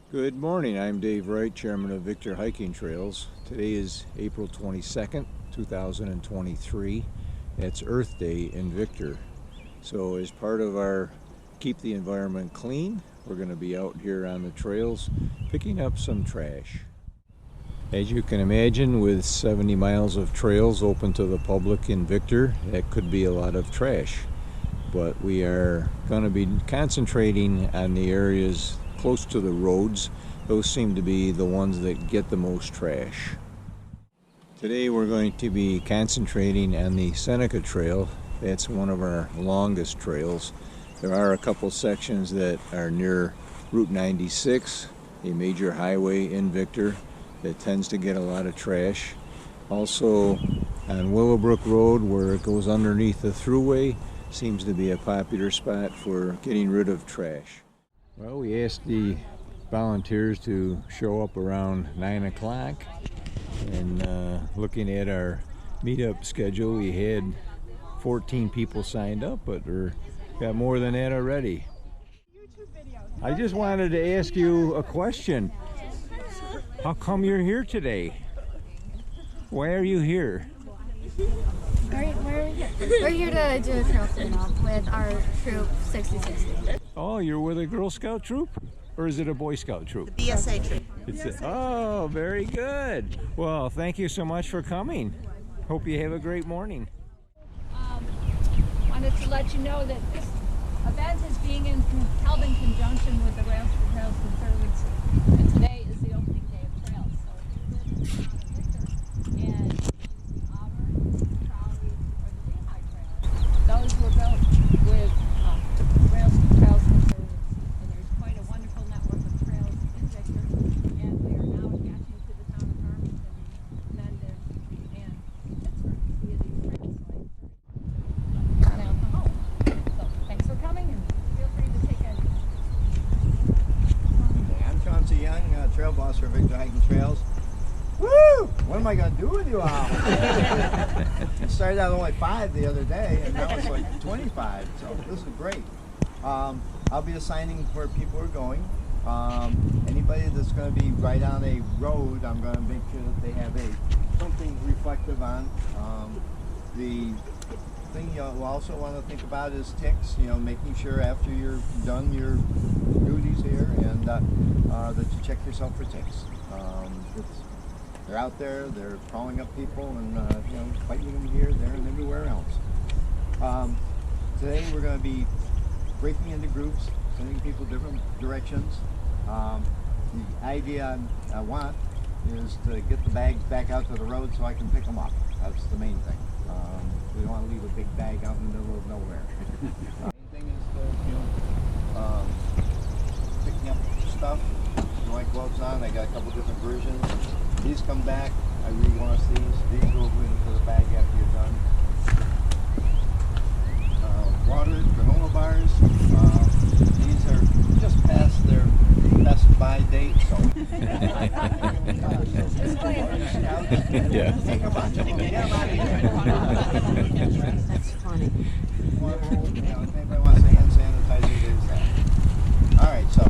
Good morning, I'm Dave Wright, Chairman of Victor Hiking Trails. Today is April 22nd, 2023. It's Earth Day in Victor. So as part of our Keep the Environment Clean, we're going to be out here on the trails picking up some trash. As you can imagine, with 70 miles of trails open to the public in Victor, that could be a lot of trash. But we are going to be concentrating on the areas close to the roads. Those seem to be the ones that get the most trash. Today we're going to be concentrating on the Seneca Trail. That's one of our longest trails. There are a couple sections that are near Route 96, a major highway in Victor, that tends to get a lot of trash. Also on Willowbrook Road, where it goes underneath the thruway, seems to be a popular spot for getting rid of trash. Well, we asked the volunteers to show up around 9 o'clock, and looking at our meetup schedule, we had 14 people signed up, but we've got more than that already. I just wanted to ask you a question. How come you're here today? Why are you here? We're here to do a trail cleanup with our troop 6060. Oh, you're with a Girl Scout troop? Or is it a Boy Scout troop? The BSA troop. Oh, very good. Well, thank you so much for coming. Hope you have a great morning. Wanted to let you know that this event is being held in conjunction with the Rails for Trails Conservancy. And today is the opening day of trails. So if you live in Victor and Auburn, Crowley, or the Lehigh Trail, those were built with Rails for Trails Conservancy. And there's quite a wonderful network of trails in Victor. And we are now attaching to the town of Farmington, Mendon, and Pittsburgh via these trails. So on out the home. So thanks for coming, and feel free to take any. I'm Chauncey Young, trail boss for Victor Hiking Trails. Woo! What am I going to do with you all? It started out only 5 the other day, and now it's like 25, so this is great. I'll be assigning where people are going. Anybody that's going to be right on a road, I'm going to make sure that they have something reflective on. The thing you'll also want to think about is ticks, making sure after you're done your duties here and that you check yourself for ticks. They're out there, they're calling up people and fighting them here, there, and everywhere else. Today we're going to be breaking into groups, sending people different directions. The idea I want is to get the bags back out to the road so I can pick them up. That's the main thing. We don't want to leave a big bag out in the middle of nowhere. The main thing is picking up stuff. With my gloves on, I got a couple different versions. These come back. I rewash these. These go into the bag after you're done. Water, granola bars. These are just past their best buy date, so. Yeah. Take a bunch of them. Get them out of here. That's funny. If anybody wants a hand sanitizer, there's that. All right, so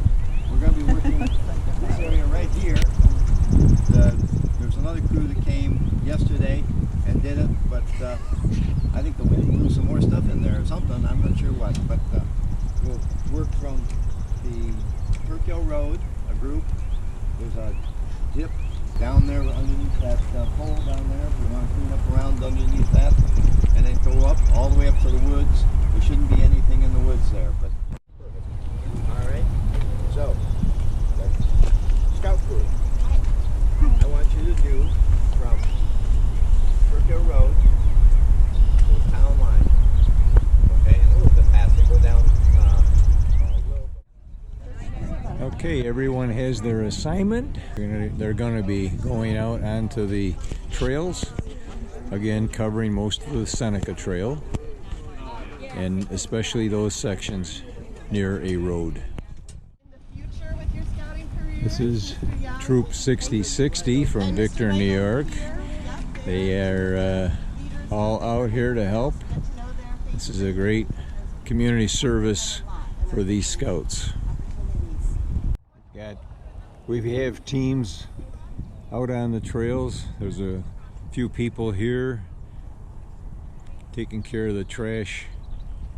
we're going to be working this area right here. There's another crew that came yesterday and did it, but I think the wind blew some more stuff in there or something. I'm not sure what, but we'll work from the Hercule Road, a group. There's a dip down there underneath that pole down there. We want to clean up around underneath that and then go up all the way up to the woods. There shouldn't be anything in the woods there, but all right. So, Scout crew, I want you to do from Hercule Road to the town line. Okay, and a little bit past it, go down. Okay, everyone has their assignment. They're going to be going out onto the trails, again covering most of the Seneca Trail, and especially those sections near a road. This is Troop 6060 from Victor, New York. They are all out here to help. This is a great community service for these scouts. Got We have teams out on the trails. There's a few people here taking care of the trash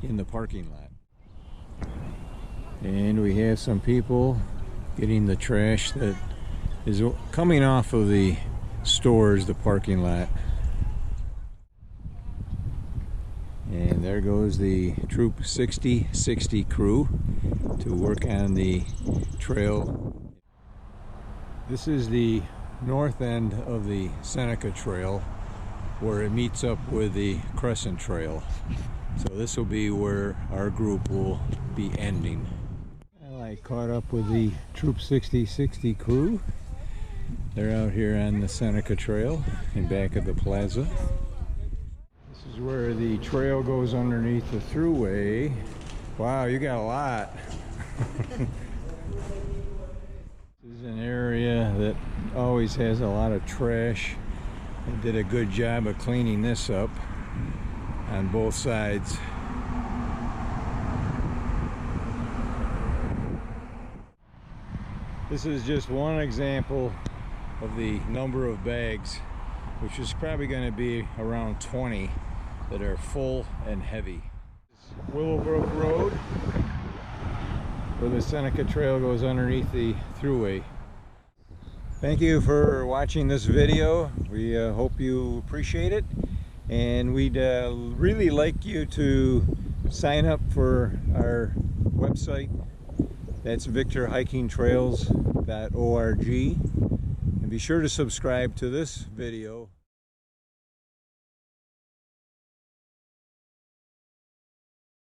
in the parking lot. And we have some people getting the trash that is coming off of the stores, the parking lot. And there goes the Troop 6060 crew to work on the trail. This is the north end of the Seneca Trail where it meets up with the Crescent Trail. So this will be where our group will be ending. Well, I caught up with the Troop 6060 crew. They're out here on the Seneca Trail in back of the plaza. This is where the trail goes underneath the thruway. Wow, you got a lot. This is an area that always has a lot of trash. They did a good job of cleaning this up on both sides. This is just one example of the number of bags, which is probably going to be around 20 that are full and heavy. Willowbrook Road, where the Seneca Trail goes underneath the thruway. Thank you for watching this video. We hope you appreciate it, and we'd really like you to sign up for our website. That's victorhikingtrails.org, and be sure to subscribe to this video.